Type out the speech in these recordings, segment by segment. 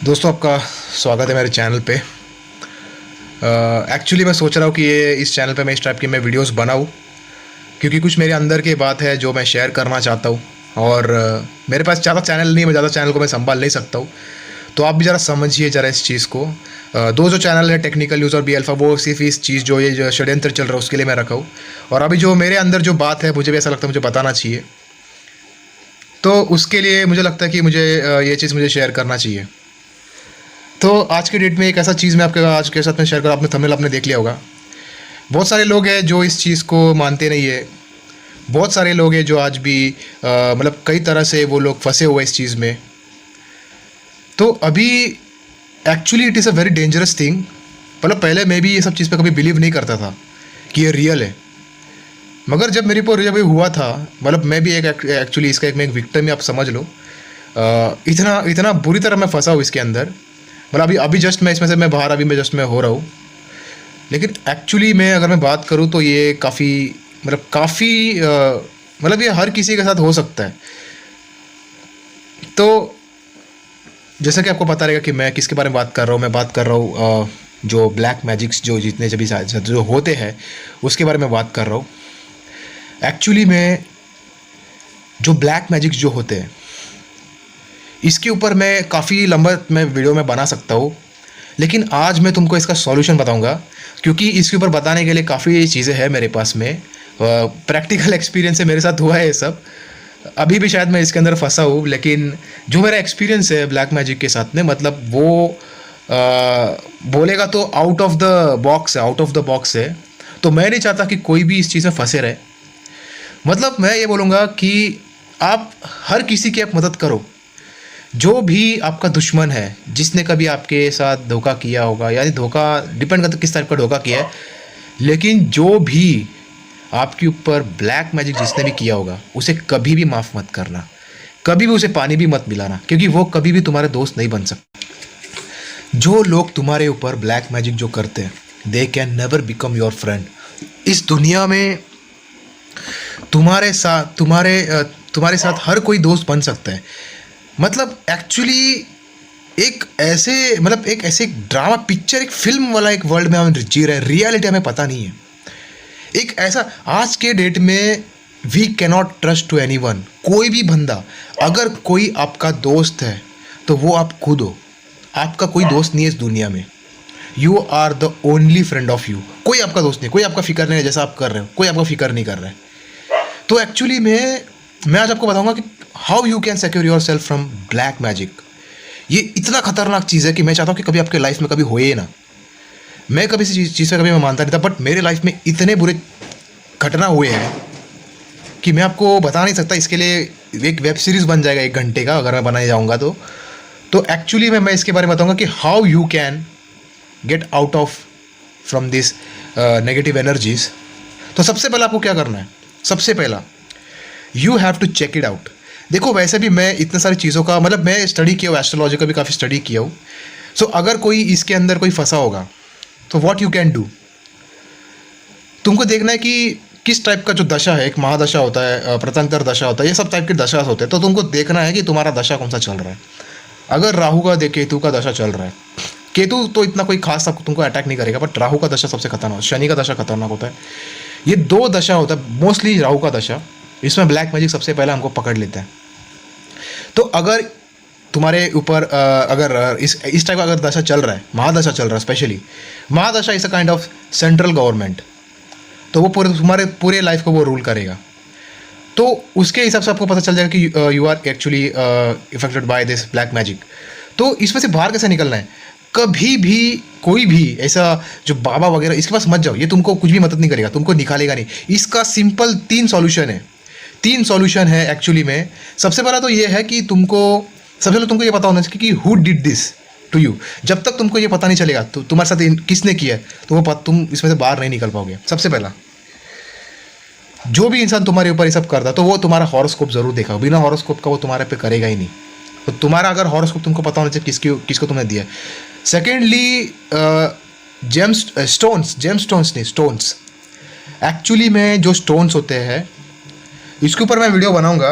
दोस्तों, आपका स्वागत है मेरे चैनल पे। एक्चुअली मैं सोच रहा हूँ कि ये इस चैनल पे मैं इस टाइप की मैं वीडियोस बनाऊँ, क्योंकि कुछ मेरे अंदर की बात है जो मैं शेयर करना चाहता हूँ। और मेरे पास ज़्यादा चैनल नहीं है, मैं ज़्यादा चैनल को मैं संभाल नहीं सकता हूँ। तो आप भी ज़रा समझिए ज़रा इस चीज़ को। दो जो चैनल है, टेक्निकल न्यूज़ और बी अल्फ़ा, वो सिर्फ इस चीज़ जो ये जो षड्यंत्र चल रहा है उसके लिए मैं रखा हूँ। और अभी जो मेरे अंदर जो बात है, मुझे भी ऐसा लगता है मुझे बताना चाहिए। तो उसके लिए मुझे लगता है कि मुझे ये चीज़ मुझे शेयर करना चाहिए। तो आज के डेट में एक ऐसा चीज़ मैं आपके आज के साथ में शेयर कर, आपने थंबनेल आपने देख लिया होगा। बहुत सारे लोग हैं जो इस चीज़ को मानते नहीं है। बहुत सारे लोग हैं जो आज भी मतलब कई तरह से वो लोग फंसे हुए इस चीज़ में। तो अभी actually it is a very dangerous thing. मतलब पहले मैं भी ये सब चीज़ पे कभी बिलीव नहीं करता था कि ये रियल है। मगर जब मेरे पर जब ये हुआ था, मतलब मैं भी एक एक्चुअली इसका मैं एक विक्टिम ही आप समझ लो। इतना इतना बुरी तरह मैं फंसा हूँ इसके अंदर। मतलब अभी अभी जस्ट मैं इसमें से मैं बाहर अभी मैं जस्ट मैं हो रहा हूँ। लेकिन एक्चुअली मैं अगर मैं बात करूँ तो ये काफ़ी मतलब ये हर किसी के साथ हो सकता है। तो जैसा कि आपको पता रहेगा कि मैं किसके बारे में बात कर रहा हूँ। मैं बात कर रहा हूँ जो ब्लैक मैजिक्स जो जितने जब जो होते हैं उसके बारे में बात कर रहा हूँ। एक्चुअली में जो ब्लैक मैजिक्स जो होते हैं इसके ऊपर मैं काफ़ी लंबा मैं वीडियो में बना सकता हूँ। लेकिन आज मैं तुमको इसका सॉल्यूशन बताऊंगा, क्योंकि इसके ऊपर बताने के लिए काफ़ी चीज़ें हैं मेरे पास में। प्रैक्टिकल एक्सपीरियंस से मेरे साथ हुआ है ये सब। अभी भी शायद मैं इसके अंदर फंसा हूँ, लेकिन जो मेरा एक्सपीरियंस है ब्लैक मैजिक के साथ में, मतलब वो बोलेगा तो आउट ऑफ द बॉक्स है, आउट ऑफ द बॉक्स है। तो मैं नहीं चाहता कि कोई भी इस चीज़ में फंसे रहे। मतलब मैं ये बोलूँगा कि आप हर किसी की आप मदद करो। जो भी आपका दुश्मन है, जिसने कभी आपके साथ धोखा किया होगा, यानी धोखा डिपेंड करता है किस टाइप का धोखा किया है, लेकिन जो भी आपके ऊपर ब्लैक मैजिक जिसने भी किया होगा उसे कभी भी माफ़ मत करना। कभी भी उसे पानी भी मत मिलाना, क्योंकि वो कभी भी तुम्हारे दोस्त नहीं बन सकते। जो लोग तुम्हारे ऊपर ब्लैक मैजिक जो करते हैं, they can never become your friend. इस दुनिया में तुम्हारे साथ हर कोई दोस्त बन सकता है। मतलब एक्चुअली एक ऐसे ड्रामा पिक्चर, एक फिल्म वाला एक वर्ल्ड में हम जी रहे हैं। रियलिटी हमें पता नहीं है। एक ऐसा आज के डेट में we cannot trust to anyone. कोई भी बंदा, अगर कोई आपका दोस्त है तो वो आप खुद हो। आपका कोई दोस्त नहीं है इस दुनिया में। You are the only friend of you. कोई आपका दोस्त नहीं, कोई आपका फिक्र नहीं है जैसा आप कर रहे हो, कोई आपका फिक्र नहीं कर रहा है। तो एक्चुअली मैं आज आपको बताऊंगा कि how you can secure your self from black magic. ये इतना खतरनाक चीज़ है कि मैं चाहता हूँ कि कभी आपके लाइफ में कभी होए ना। मैं कभी इस चीज़ से कभी मैं मानता नहीं था, बट मेरे लाइफ में इतने बुरे घटना हुए हैं कि मैं आपको बता नहीं सकता। इसके लिए एक वेब सीरीज़ बन जाएगा 1 घंटे का, अगर मैं बनाने जाऊँगा तो एक्चुअली मैं इसके बारे में बताऊँगा कि how you can get out of from this negative energies. तो सबसे पहले आपको क्या करना है? सबसे पहला, you have to check it out. देखो, वैसे भी मैं इतने सारी चीज़ों का मतलब मैं स्टडी किया हूँ, एस्ट्रोलॉजी का भी काफ़ी स्टडी किया हूँ। सो अगर कोई इसके अंदर कोई फंसा होगा तो व्हाट यू कैन डू, तुमको देखना है कि किस टाइप का जो दशा है। एक महादशा होता है, प्रत्यंतर दशा होता है, ये सब टाइप के दशा होते हैं। तो तुमको देखना है कि तुम्हारा दशा कौन सा चल रहा है। अगर राहु का केतु का दशा चल रहा है, केतु तो इतना कोई खास तुमको अटैक नहीं करेगा, बट राहु का दशा सबसे खतरनाक, शनि का दशा खतरनाक होता है। ये 2 दशा होता है मोस्टली, राहु का दशा। इसमें ब्लैक मैजिक सबसे पहले हमको पकड़ लेता है। तो अगर तुम्हारे ऊपर अगर इस टाइप का अगर दशा चल रहा है, महादशा चल रहा है, specially mahadasha is a kind of central government. तो वो तुम्हारे पूरे लाइफ को वो रूल करेगा। तो उसके हिसाब से आपको पता चल जाएगा कि you are actually affected by this black magic. तो इसमें से बाहर कैसे निकलना है? कभी भी कोई भी ऐसा जो बाबा वगैरह इसके पास मत जाओ, ये तुमको कुछ भी मदद नहीं करेगा, तुमको निकालेगा नहीं। इसका सिंपल 3 सॉल्यूशन है। 3 सॉल्यूशन है एक्चुअली में। सबसे पहला तो ये है कि सबसे पहले तुमको ये पता होना चाहिए कि who did this to you. जब तक तुमको ये पता नहीं चलेगा तो तुम्हारे साथ किसने किया है, तो तुम इसमें से बाहर नहीं निकल पाओगे। सबसे पहला, जो भी इंसान तुम्हारे ऊपर ये सब करता तो वो तुम्हारा हॉरोस्कोप जरूर देखा। बिना हॉरोस्कोप का वो तुम्हारे पे करेगा ही नहीं। तो तुम्हारा अगर हॉरोस्कोप तुमको पता होना चाहिए किसको तुमने दिया। Secondly, stones. एक्चुअली में जो स्टोन्स होते हैं, इसके ऊपर मैं वीडियो बनाऊंगा।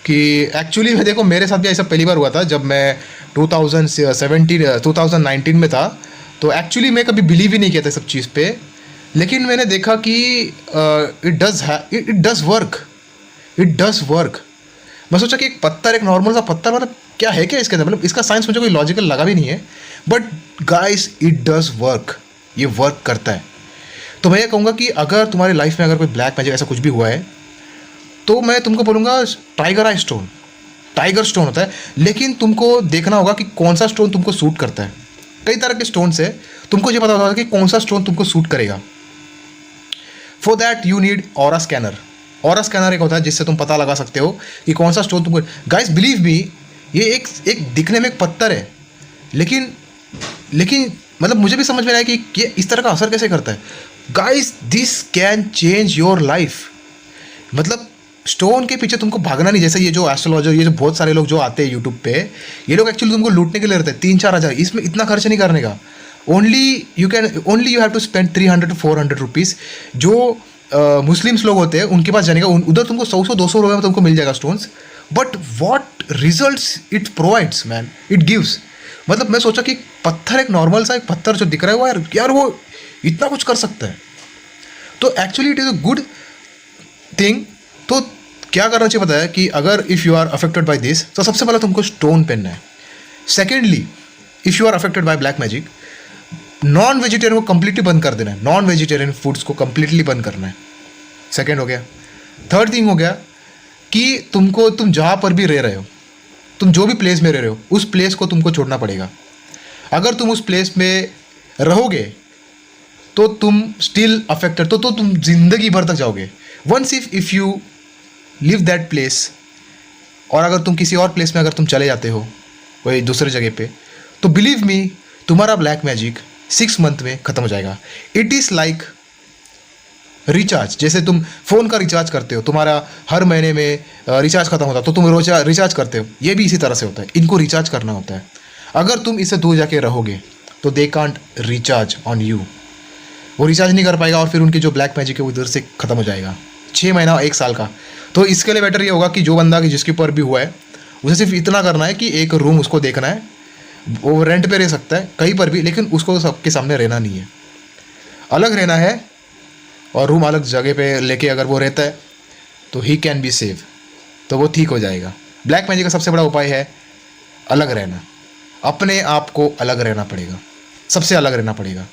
कि एक्चुअली में देखो मेरे साथ भी ऐसा पहली बार हुआ था जब मैं 2019 में था। तो एक्चुअली मैं कभी बिलीव ही नहीं किया था सब चीज़ पे, लेकिन मैंने देखा कि it does work, it does work. मैं सोचा कि एक पत्थर, एक नॉर्मल सा पत्थर, मतलब क्या है क्या इसके अंदर, मतलब इसका साइंस मुझे कोई लॉजिकल लगा भी नहीं है, but guys it does work, ये वर्क करता है। तो मैं ये कहूँगा कि अगर तुम्हारी लाइफ में अगर कोई ब्लैक मैजिक ऐसा कुछ भी हुआ है तो मैं तुमको बोलूँगा टाइगर आई स्टोन, टाइगर स्टोन होता है, लेकिन तुमको देखना होगा कि कौन सा स्टोन तुमको सूट करता है। कई तरह के स्टोन्स है, तुमको ये पता होगा कि कौन सा स्टोन तुमको सूट करेगा। For that you need aura scanner. Aura scanner एक होता है जिससे तुम पता लगा सकते हो कि कौन सा स्टोन तुमको। गाइस बिलीव मी, ये एक दिखने में एक पत्थर है, लेकिन मतलब मुझे भी समझ में आया कि ये इस तरह का असर कैसे करता है। Guys this can change your life. मतलब स्टोन के पीछे तुमको भागना नहीं, जैसे ये जो एस्ट्रोलॉजर, ये जो बहुत सारे लोग जो आते हैं यूट्यूब पे, ये लोग एक्चुअली तुमको लूटने के लिए रहते हैं। 3-4 हज़ार, इसमें इतना खर्च नहीं करने का। Only you have to spend 300 to 400 rupees. जो मुस्लिम्स लोग होते हैं उनके पास जाने का, उधर तुमको 100-200 रुपये में तुमको मिल जाएगा stones. But what results it provides man, it gives. मतलब मैं सोचा कि पत्थर, एक नॉर्मल सा एक पत्थर जो दिख रहा है वो यार वो इतना कुछ कर सकता है। तो actually it is a good thing. तो क्या करना चाहिए पता है कि अगर if you are affected by this, तो सबसे पहले तुमको स्टोन पहनना है। Secondly, if you are affected by black magic, non vegetarian को कंप्लीटली बंद कर देना है। नॉन वेजिटेरियन फूड्स को कंप्लीटली बंद करना है। सेकेंड हो गया। थर्ड थिंग हो गया कि तुम जहाँ पर भी रह रहे हो, तुम जो भी प्लेस में रह रहे हो, उस प्लेस को तुमको छोड़ना पड़ेगा। अगर तुम उस प्लेस में रहोगे तो तुम स्टिल अफेक्टेड, तो तुम जिंदगी भर तक जाओगे। Once if you live that place, और अगर तुम किसी और प्लेस में अगर तुम चले जाते हो कोई दूसरे जगह पे, तो बिलीव मी तुम्हारा ब्लैक मैजिक 6 मंथ में ख़त्म हो जाएगा। It is like recharge. जैसे तुम फ़ोन का रिचार्ज करते हो, तुम्हारा हर महीने में रिचार्ज खत्म होता है तो तुम रोज रिचार्ज करते हो, ये भी इसी तरह से होता है। इनको रिचार्ज करना होता है। अगर तुम इससे दूर जाके रहोगे तो they can't recharge on you, वो रिचार्ज नहीं कर पाएगा और फिर उनकी जो ब्लैक मैजिक है वो इधर से ख़त्म हो जाएगा। 6 महीना 1 साल का। तो इसके लिए बेटर ये होगा कि जो बंदा कि जिसके ऊपर भी हुआ है उसे सिर्फ इतना करना है कि एक रूम उसको देखना है, वो रेंट पे रह सकता है कहीं पर भी, लेकिन उसको सबके सामने रहना नहीं है, अलग रहना है। और रूम अलग जगह पे लेके अगर वो रहता है तो ही कैन बी सेव, तो वो ठीक हो जाएगा। ब्लैक मैजिक का सबसे बड़ा उपाय है अलग रहना। अपने आप को अलग रहना पड़ेगा, सबसे अलग रहना पड़ेगा,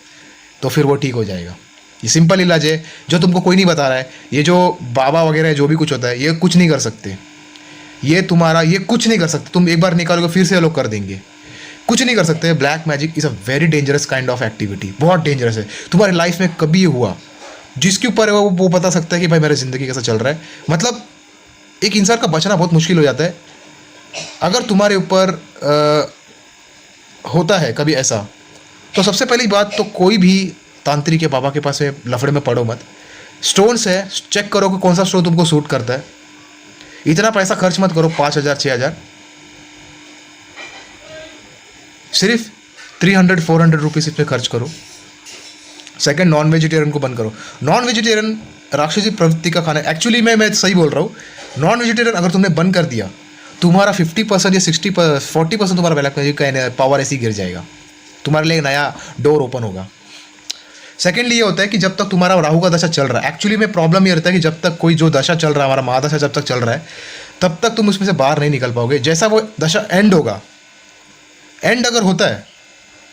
तो फिर वो ठीक हो जाएगा। ये सिंपल इलाज है जो तुमको कोई नहीं बता रहा है। ये जो बाबा वगैरह जो भी कुछ होता है ये कुछ नहीं कर सकते, ये कुछ नहीं कर सकते। तुम एक बार निकालोगे फिर से ये लोग कर देंगे, कुछ नहीं कर सकते। Black magic is a very dangerous kind of activity, बहुत डेंजरस है। तुम्हारी लाइफ में कभी ये हुआ, जिसके ऊपर है वो बता सकता है कि भाई मेरी ज़िंदगी कैसा चल रहा है। मतलब एक इंसान का बचना बहुत मुश्किल हो जाता है। अगर तुम्हारे ऊपर होता है कभी ऐसा, तो सबसे पहली बात तो कोई भी तांत्रिक या बाबा के पास में लफड़े में पड़ो मत। स्टोन्स है, चेक करो कि कौन सा स्टोन तुमको सूट करता है। इतना पैसा खर्च मत करो, 5,000-6,000, सिर्फ 300-400 रुपीज़ इसमें खर्च करो। सेकंड, नॉन वेजिटेरियन को बंद करो। नॉन वेजिटेरियन राक्षसी प्रवृत्ति का खाना, एक्चुअली मैं सही बोल रहा हूँ। नॉन वेजिटेरियन अगर तुमने बंद कर दिया, तुम्हारा 50% या 40% तुम्हारा ब्लैक मैजिक का पावर ऐसे ही गिर जाएगा, तुम्हारे लिए नया डोर ओपन होगा। सेकेंडली ये होता है कि जब तक तुम्हारा राहु का दशा चल रहा है, एक्चुअली में प्रॉब्लम ये रहता है कि जब तक कोई जो दशा चल रहा है, हमारा महादशा जब तक चल रहा है, तब तक तुम उसमें से बाहर नहीं निकल पाओगे। जैसा वो दशा एंड होगा, एंड अगर होता है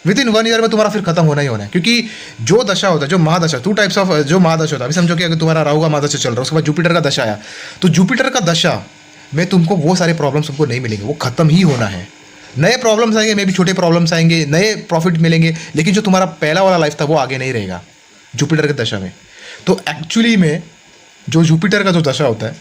विदिन 1 ईयर में तुम्हारा फिर खत्म होना ही होना है। क्योंकि जो दशा होता है, जो महादशा, 2 टाइप्स ऑफ जो महादशा होता है। अभी समझो कि अगर तुम्हारा राहु का महादशा चल रहा है, उसके बाद जुपिटर का दशा आया, तो जुपिटर का दशा में तुमको वो सारे प्रॉब्लम्स तुमको नहीं मिलेंगे, वो खत्म ही होना है। नए प्रॉब्लम्स आएंगे, मे भी छोटे प्रॉब्लम्स आएंगे, नए प्रॉफिट मिलेंगे, लेकिन जो तुम्हारा पहला वाला लाइफ था वो आगे नहीं रहेगा जुपिटर की दशा में। तो एक्चुअली में जो जुपिटर का जो दशा होता है,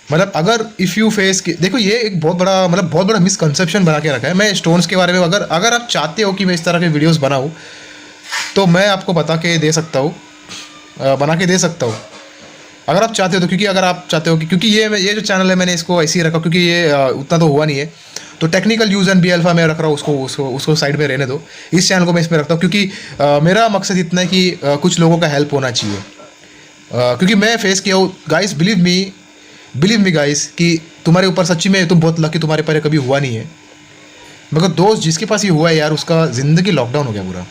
मतलब अगर इफ़ यू फेस, देखो ये एक बहुत बड़ा मिसकंसेप्शन बना के रखा है। मैं स्टोन्स के बारे में अगर आप चाहते हो कि मैं इस तरह के वीडियोस बनाऊँ, तो मैं आपको बना के दे सकता हूँ अगर आप चाहते हो तो। क्योंकि अगर आप चाहते हो कि, क्योंकि ये जो चैनल है मैंने इसको ऐसे ही रखा क्योंकि ये उतना तो हुआ नहीं है, तो technical use and b alpha में रख रहा हूँ, उसको साइड में रहने दो। इस चैनल को मैं इसमें रखता हूँ क्योंकि मेरा मकसद इतना है कि कुछ लोगों का हेल्प होना चाहिए। क्योंकि मैं फेस किया हूँ गाइस, बिलीव मी गाइस, कि तुम्हारे ऊपर सच्ची में तुम बहुत लकी, तुम्हारे पर कभी हुआ नहीं है, मगर दोस्त जिसके पास ये हुआ है यार, उसका ज़िंदगी लॉकडाउन हो गया पूरा।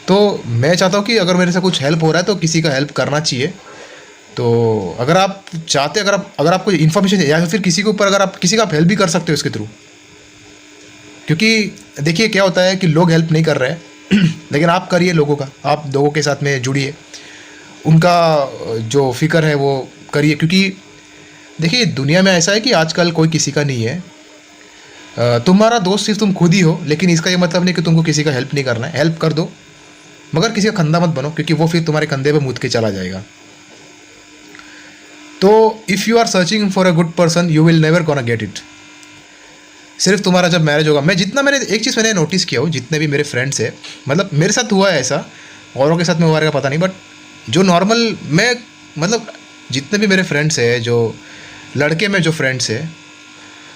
तो मैं चाहता हूँ कि अगर मेरे से कुछ हेल्प हो रहा है तो किसी का हेल्प करना चाहिए। तो अगर आप चाहते, अगर आपको इन्फॉर्मेशन या फिर किसी के ऊपर अगर आप किसी का आप हेल्प भी कर सकते हो इसके थ्रू, क्योंकि देखिए क्या होता है कि लोग हेल्प नहीं कर रहे हैं लेकिन आप करिए लोगों का, आप लोगों के साथ में जुड़िए, उनका जो फ़िक्र है वो करिए। क्योंकि देखिए दुनिया में ऐसा है कि आजकल कोई किसी का नहीं है। तुम्हारा दोस्त सिर्फ तुम खुद ही हो, लेकिन इसका ये मतलब नहीं कि तुमको किसी का हेल्प नहीं करना है। हेल्प कर दो, मगर किसी का कंधा मत बनो, क्योंकि वो फिर तुम्हारे कंधे पे मुद के चला जाएगा। तो if you are searching for a good person you will never gonna get it. सिर्फ तुम्हारा जब मैरिज होगा, मैंने एक चीज़ मैंने नोटिस किया हो, जितने भी मेरे फ्रेंड्स हैं, मतलब मेरे साथ हुआ है ऐसा, औरों के साथ में हुआ रहेगा पता नहीं, बट जो नॉर्मल मैं मतलब जितने भी मेरे फ्रेंड्स हैं, जो लड़के में जो फ्रेंड्स हैं,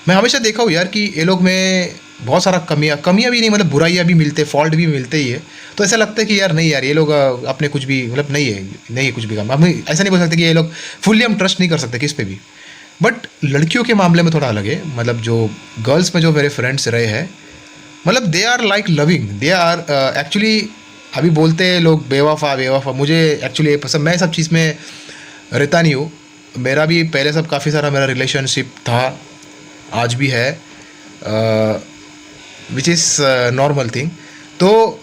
मैं हमेशा देखा हूँ यार कि ये लोग में बहुत सारा कमियाँ भी नहीं, मतलब बुराइयाँ भी मिलते, फॉल्ट भी मिलते ही है। तो ऐसा लगता है कि यार नहीं यार, ये लोग अपने कुछ भी मतलब नहीं है कुछ भी काम। हम ऐसा नहीं बोल सकते कि ये लोग फुल्ली हम ट्रस्ट नहीं कर सकते किस पे भी। बट लड़कियों के मामले में थोड़ा अलग है। मतलब जो गर्ल्स में जो मेरे फ्रेंड्स रहे हैं, मतलब they are like loving, they are actually, अभी बोलते हैं लोग बेवफा, मुझे एक्चुअली पसंद, मैं सब चीज़ में रहता नहीं हूँ। मेरा भी पहले सब काफ़ी सारा मेरा रिलेशनशिप था, आज भी है, विच इज़ नॉर्मल थिंग। तो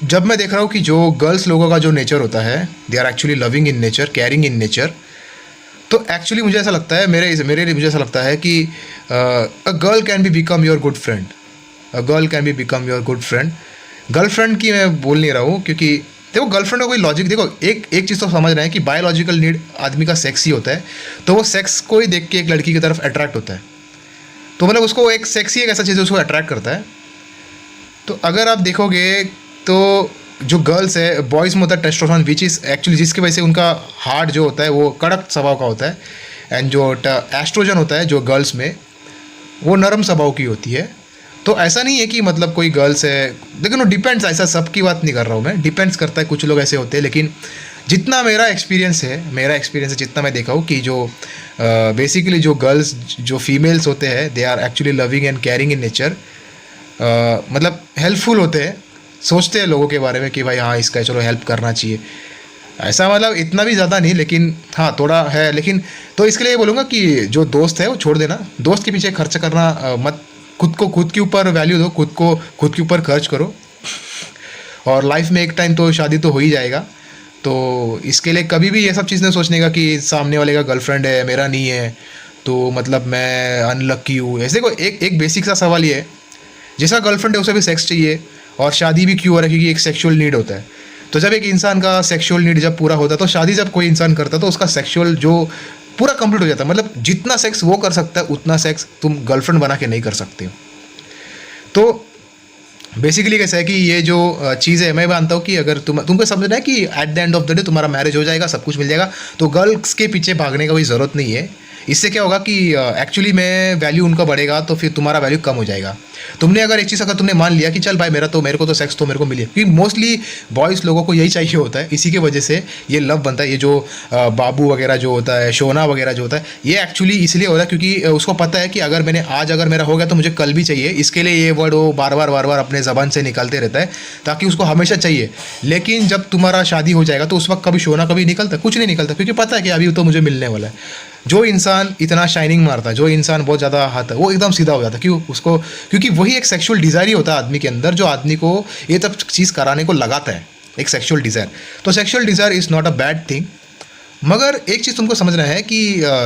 जब मैं देख रहा हूँ कि जो गर्ल्स लोगों का जो नेचर होता है, they are actually loving in nature, caring in nature. तो एक्चुअली मुझे ऐसा लगता है, मेरे लिए मुझे ऐसा लगता है कि a girl can be become your good friend, a girl can be become your good friend. Girlfriend की मैं बोल नहीं रहा हूँ, क्योंकि देखो गर्लफ्रेंड का कोई लॉजिक, देखो एक चीज़ तो समझ रहे हैं कि बायोलॉजिकल नीड आदमी का सेक्स ही होता है, तो वो सेक्स को ही देख के एक लड़की की तरफ अट्रैक्ट होता है। तो मतलब उसको एक सेक्स ही एक ऐसा चीज़ है उसको अट्रैक्ट करता है। तो अगर आप देखोगे तो जो गर्ल्स है, बॉयज़ में होता है टेस्टोस्टेरोन, विच इज़ एक्चुअली जिसकी वजह से उनका हार्ट जो होता है वो कड़क स्वभाव का होता है, एंड जो एस्ट्रोजन होता है जो गर्ल्स में, वो नरम स्वभाव की होती है। तो ऐसा नहीं है कि मतलब कोई गर्ल्स है, लेकिन वो डिपेंड्स, ऐसा सबकी बात नहीं कर रहा हूँ मैं, डिपेंड्स करता है, कुछ लोग ऐसे होते हैं। लेकिन जितना मेरा एक्सपीरियंस है जितना मैं देखा हूँ कि जो बेसिकली जो गर्ल्स, जो फीमेल्स होते हैं, they are actually loving and caring in nature, मतलब हेल्पफुल होते हैं, सोचते हैं लोगों के बारे में कि भाई हाँ इसका चलो हेल्प करना चाहिए। ऐसा मतलब इतना भी ज़्यादा नहीं, लेकिन हाँ थोड़ा है। लेकिन तो इसके लिए बोलूँगा कि जो दोस्त है वो छोड़ देना, दोस्त के पीछे खर्च करना मत, खुद के ऊपर वैल्यू दो, खुद के ऊपर खर्च करो। और लाइफ में एक टाइम तो शादी तो हो ही जाएगा। तो इसके लिए कभी भी ये सब चीज़ नहीं सोचने का कि सामने वाले का गर्लफ्रेंड है मेरा नहीं है तो मतलब मैं अनलक्की हूँ। ऐसे को एक बेसिक सा सवाल ये है, जिसका गर्लफ्रेंड है उसे भी सेक्स चाहिए, और शादी भी क्यों हो रहा है, क्योंकि एक सेक्सुअल नीड होता है। तो जब एक इंसान का सेक्सुअल नीड जब पूरा होता है, तो शादी जब कोई इंसान करता है तो उसका सेक्सुअल जो पूरा कंप्लीट हो जाता है। मतलब जितना सेक्स वो कर सकता है उतना सेक्स तुम गर्लफ्रेंड बना के नहीं कर सकते हो। तो बेसिकली कैसा है कि ये जो चीज़ है, मैं मानता हूँ कि अगर तुमको समझना है कि at the end of the day तुम्हारा मैरिज हो जाएगा, सब कुछ मिल जाएगा, तो गर्ल्स के पीछे भागने का कोई ज़रूरत नहीं है। इससे क्या होगा कि एक्चुअली में वैल्यू उनका बढ़ेगा, तो फिर तुम्हारा वैल्यू कम हो जाएगा। तुमने अगर एक चीज़ अगर तुमने मान लिया कि चल भाई मेरे को तो सेक्स तो मेरे को मिले, क्योंकि मोस्टली बॉयज़ लोगों को यही चाहिए होता है, इसी की वजह से ये लव बनता है। ये जो बाबू वगैरह जो होता है, शोना वगैरह जो होता है, ये एक्चुअली इसलिए होता है क्योंकि उसको पता है कि अगर मेरा हो गया तो मुझे कल भी चाहिए। इसके लिए ये वर्ड वो बार बार अपने ज़बान से निकालते रहता है, ताकि उसको हमेशा चाहिए। लेकिन जब तुम्हारा शादी हो जाएगा तो उस वक्त कभी शोना कभी निकलता, कुछ नहीं निकलता, क्योंकि पता है कि अभी तो मुझे मिलने वाला है। जो इंसान इतना शाइनिंग मारता है, जो इंसान बहुत ज़्यादा हाथ है, वो एकदम सीधा हो जाता है। क्योंकि वही एक सेक्सुअल डिज़ायर ही होता है आदमी के अंदर, जो आदमी को ये सब चीज़ कराने को लगाता है, एक सेक्सुअल डिज़ायर। तो sexual desire is not a bad thing. मगर एक चीज़ तुमको समझना है कि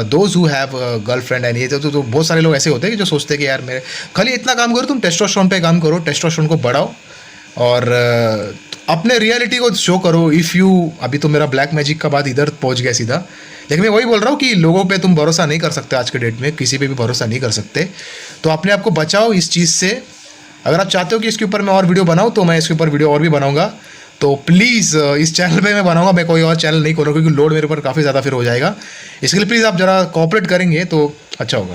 those who have girlfriend and ये तो बहुत सारे लोग ऐसे होते हैं कि जो सोचते हैं कि यार मेरे खाली इतना काम करो, तुम टेस्टोस्टेरोन पे काम करो, टेस्टोस्टेरोन को बढ़ाओ और अपने रियलिटी को शो करो। इफ़ यू, अभी तो मेरा ब्लैक मैजिक का बात इधर पहुंच गया सीधा, लेकिन मैं वही बोल रहा हूँ कि लोगों पे तुम भरोसा नहीं कर सकते, आज के डेट में किसी पे भी भरोसा नहीं कर सकते। तो अपने आप को बचाओ इस चीज़ से। अगर आप चाहते हो कि इसके ऊपर मैं और वीडियो बनाऊँ तो मैं इसके ऊपर वीडियो और भी बनाऊँगा। तो प्लीज़ इस चैनल पे मैं बनाऊँगा, मैं कोई और चैनल नहीं खोलूँगा, क्योंकि लोड मेरे ऊपर काफ़ी ज़्यादा फिर हो जाएगा। इसके लिए प्लीज़ आप ज़रा कोऑपरेट करेंगे तो अच्छा होगा।